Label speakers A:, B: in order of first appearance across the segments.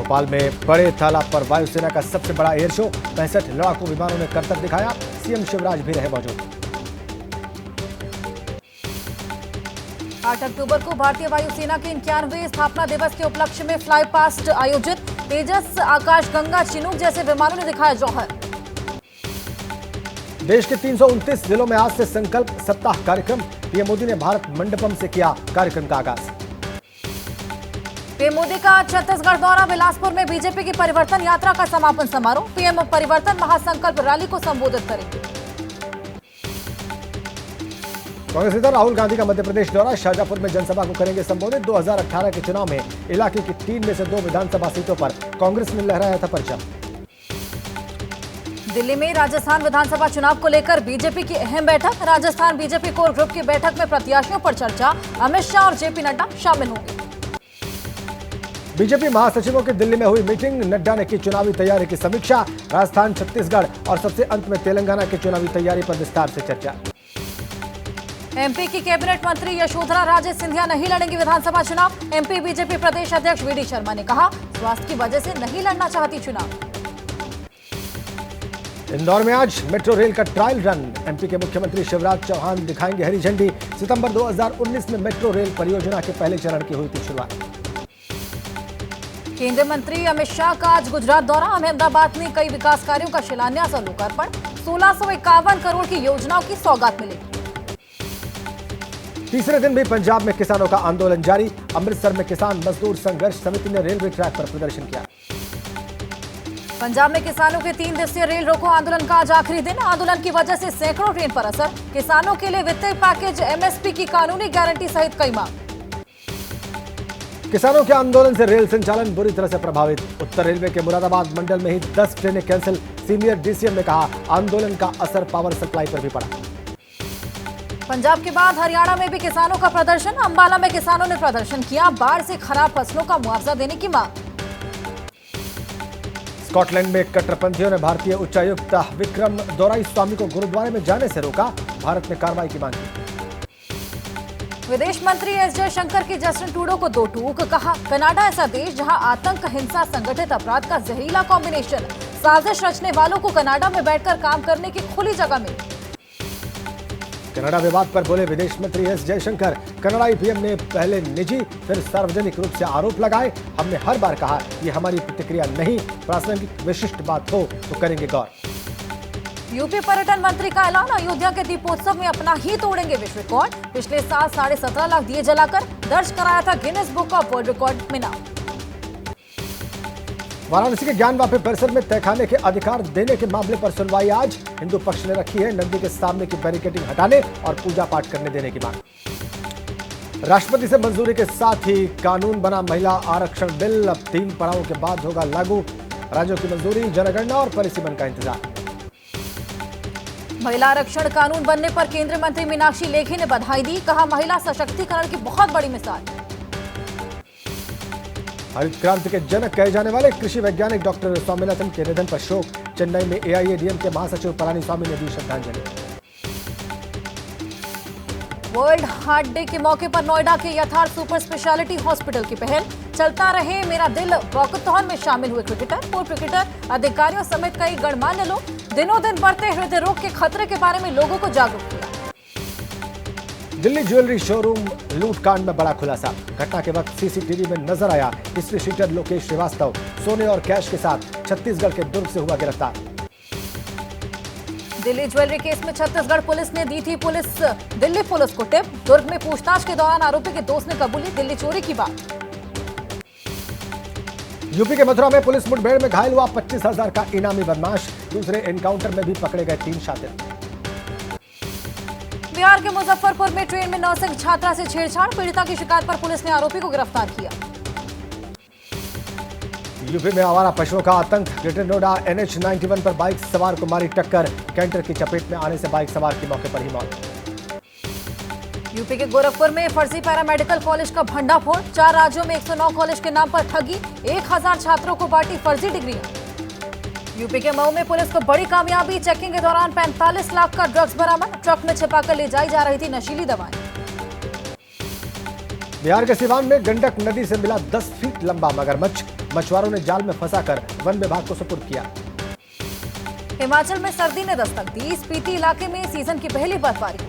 A: भोपाल में बड़े तालाब पर वायुसेना का सबसे बड़ा एयर शो, 65 लड़ाकू विमानों ने करतब दिखाया। सीएम शिवराज भी रहे मौजूद।
B: 8 अक्टूबर को भारतीय वायुसेना के 91वें स्थापना दिवस के उपलक्ष्य में फ्लाई पास्ट आयोजित। तेजस, आकाश गंगा, चिनूक जैसे विमानों ने दिखाया जौहर।
A: देश के 329 जिलों में आज से संकल्प सप्ताह कार्यक्रम। पीएम मोदी ने भारत मंडपम से किया कार्यक्रम का आगाज।
B: पीएम मोदी का छत्तीसगढ़ दौरा, बिलासपुर में बीजेपी की परिवर्तन यात्रा का समापन समारोह। पीएम परिवर्तन महासंकल्प रैली को संबोधित करेंगे।
A: कांग्रेस नेता राहुल गांधी का मध्य प्रदेश दौरा, शाजापुर में जनसभा को करेंगे संबोधित। 2018 के चुनाव में इलाके की 3 में से 2 विधानसभा सीटों पर कांग्रेस ने लहराया था परचम।
B: दिल्ली में राजस्थान विधानसभा चुनाव को लेकर बीजेपी की अहम बैठक। राजस्थान बीजेपी कोर ग्रुप की बैठक में प्रत्याशियों पर चर्चा। अमित शाह और जेपी नड्डा शामिल होंगे।
A: बीजेपी महासचिवों की दिल्ली में हुई मीटिंग, नड्डा ने की चुनावी तैयारी की समीक्षा। राजस्थान, छत्तीसगढ़ और सबसे अंत में तेलंगाना की चुनावी तैयारी पर विस्तार से चर्चा।
B: एमपी की कैबिनेट मंत्री यशोधरा राजे सिंधिया नहीं लड़ेंगी विधानसभा चुनाव। एमपी बीजेपी प्रदेश अध्यक्ष वीडी शर्मा ने कहा, स्वास्थ्य की वजह से नहीं लड़ना चाहती चुनाव।
A: इंदौर में आज मेट्रो रेल का ट्रायल रन, एमपी के मुख्यमंत्री शिवराज चौहान दिखाएंगे हरी झंडी। सितंबर 2019 में मेट्रो रेल परियोजना के पहले चरण की हुई थी शुरुआत।
B: केंद्रीय मंत्री अमित शाह का आज गुजरात दौरा। अहमदाबाद में कई विकास कार्यों का शिलान्यास और लोकार्पण। 1651 करोड़ की योजनाओं की सौगात मिलेगी।
A: तीसरे दिन भी पंजाब में किसानों का आंदोलन जारी। अमृतसर में किसान मजदूर संघर्ष समिति ने रेलवे ट्रैक पर प्रदर्शन किया।
B: पंजाब में किसानों के 3 दिवसीय रेल रोको आंदोलन का आज आखिरी दिन। आंदोलन की वजह से सैकड़ों ट्रेन पर असर। किसानों के लिए वित्तीय पैकेज, एमएसपी की कानूनी गारंटी सहित कई मांग।
A: किसानों के आंदोलन से रेल संचालन बुरी तरह से प्रभावित। उत्तर रेलवे के मुरादाबाद मंडल में ही 10 ट्रेनें कैंसिल। सीनियर डीसीएम ने कहा, आंदोलन का असर पावर सप्लाई पर भी पड़ा।
B: पंजाब के बाद हरियाणा में भी किसानों का प्रदर्शन। अंबाला में किसानों ने प्रदर्शन किया। बाढ़ से खराब फसलों का मुआवजा देने की मांग।
A: स्कॉटलैंड में कट्टरपंथियों ने भारतीय उच्चायुक्त विक्रम दोराईस्वामी को गुरुद्वारे में जाने से रोका। भारत ने कार्रवाई की मांग की।
B: विदेश मंत्री एस जयशंकर की जस्टिन ट्रूडो को 2 टूक। कहा, कनाडा ऐसा देश जहां आतंक, हिंसा, संगठित अपराध का जहरीला कॉम्बिनेशन। साजिश रचने वालों को कनाडा में बैठकर काम करने की खुली जगह मिली।
A: कनाडा विवाद पर बोले विदेश मंत्री एस जयशंकर, कनाडाई पीएम ने पहले निजी फिर सार्वजनिक रूप से आरोप लगाए। हमने हर बार कहा, ये हमारी प्रतिक्रिया नहीं, प्रासंगिक विशिष्ट बात हो तो करेंगे गौर।
B: यूपी पर्यटन मंत्री का ऐलान, अयोध्या के दीपोत्सव में अपना ही तोड़ेंगे विश्व रिकॉर्ड। पिछले साल 17.5 लाख दिए जलाकर दर्ज कराया था Guinness book of world record में नाम।
A: वाराणसी के ज्ञान वापी परिसर में तहखाने के अधिकार देने के मामले पर सुनवाई आज। हिंदू पक्ष ने रखी है नंदी के सामने की बैरिकेडिंग हटाने और पूजा पाठ करने देने की मांग। राष्ट्रपति से मंजूरी के साथ ही कानून बना महिला आरक्षण बिल। अब 3 पड़ावों के बाद होगा लागू। राज्यों की मंजूरी, जनगणना और परिसीमन का इंतजार।
B: महिला आरक्षण कानून बनने पर केंद्रीय मंत्री मीनाक्षी लेखी ने बधाई दी। कहा, महिला सशक्तिकरण की बहुत बड़ी मिसाल।
A: हरित क्रांति के जनक कहे जाने वाले कृषि वैज्ञानिक डॉक्टर स्वामीनाथन के निधन पर शोक। चेन्नई में एआईएडीएम के महासचिव पलानीस्वामी ने दी श्रद्धांजलि।
B: वर्ल्ड हार्ट डे के मौके पर नोएडा के यथार्थ सुपर स्पेशलिटी हॉस्पिटल की पहल। चलता रहे मेरा दिल वॉकथॉन में शामिल हुए क्रिकेटर, पूर्व क्रिकेटर, अधिकारियों समेत कई गणमान्य लोग। दिनों दिन बढ़ते हृदय रोग के खतरे के बारे में लोगों को जागरूक किया।
A: दिल्ली ज्वेलरी शोरूम लूटकांड में बड़ा खुलासा। घटना के वक्त सीसीटीवी में नजर आया हिस्ट्री शीटर लोकेश श्रीवास्तव सोने और कैश के साथ छत्तीसगढ़ के दुर्ग से हुआ गिरफ्तार।
B: दिल्ली ज्वेलरी केस में छत्तीसगढ़ पुलिस ने दी थी दिल्ली पुलिस को टिप। दुर्ग में पूछताछ के दौरान आरोपी के दोस्त ने कबूली दिल्ली चोरी की बात।
A: यूपी के मथुरा में पुलिस मुठभेड़ में घायल हुआ 25,000 का इनामी बदमाश। दूसरे एनकाउंटर में भी पकड़े गए 3 शातिर।
B: बिहार के मुजफ्फरपुर में ट्रेन में नर्सिंग छात्रा से छेड़छाड़। पीड़िता की शिकायत पर पुलिस ने आरोपी को गिरफ्तार किया।
A: यूपी में आवारा पशुओं का आतंक। ग्रेटर नोएडा NH 91 पर बाइक सवार को मारी टक्कर। कैंटर की चपेट में आने से बाइक सवार की मौके पर ही मौत।
B: यूपी के गोरखपुर में फर्जी पैरामेडिकल कॉलेज का भंडाफोड़। 4 राज्यों में 109 कॉलेज के नाम पर ठगी। 1000 छात्रों को बांटी फर्जी डिग्रियां। यूपी के मऊ में पुलिस को बड़ी कामयाबी। चेकिंग के दौरान 45 लाख का ड्रग्स बरामद। ट्रक में छिपाकर ले जाई जा रही थी नशीली दवाएं।
A: बिहार के सिवान में गंडक नदी से मिला 10 फीट लंबा मगरमच्छ। मछुआरों ने जाल में फंसाकर वन विभाग को सुपुर्द किया।
B: हिमाचल में सर्दी ने दस्तक दी। स्पीति इलाके में सीजन की पहली बर्फबारी।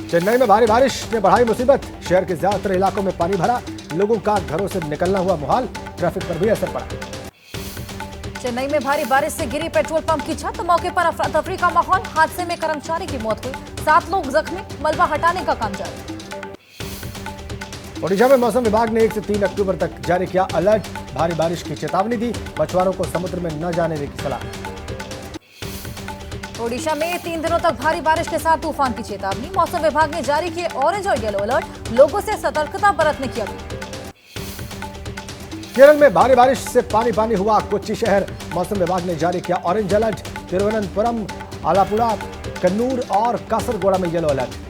A: चेन्नई में भारी बारिश ने बढ़ाई मुसीबत। शहर के ज्यादातर इलाकों में पानी भरा। लोगों का घरों से निकलना हुआ मुहाल। ट्रैफिक पर भी असर पड़ा।
B: चेन्नई में भारी बारिश से गिरी पेट्रोल पंप की छत। मौके पर अफरा तफरी का माहौल। हादसे में कर्मचारी की मौत हुई। 7 लोग जख्मी। मलबा हटाने का काम जारी।
A: ओडिशा में मौसम विभाग ने 1 से 3 अक्टूबर तक जारी किया अलर्ट। भारी बारिश की चेतावनी दी। मछुआरों को समुद्र में न जाने की सलाह।
B: ओडिशा में 3 दिनों तक भारी बारिश के साथ तूफान की चेतावनी। मौसम विभाग ने जारी किए ऑरेंज और येलो अलर्ट। लोगों से सतर्कता बरतने की अपील।
A: केरल में भारी बारिश से पानी पानी हुआ कोच्चि शहर। मौसम विभाग ने जारी किया ऑरेंज अलर्ट। तिरुवनंतपुरम, आलापुड़ा, कन्नूर और कासरगोड़ा में येलो अलर्ट।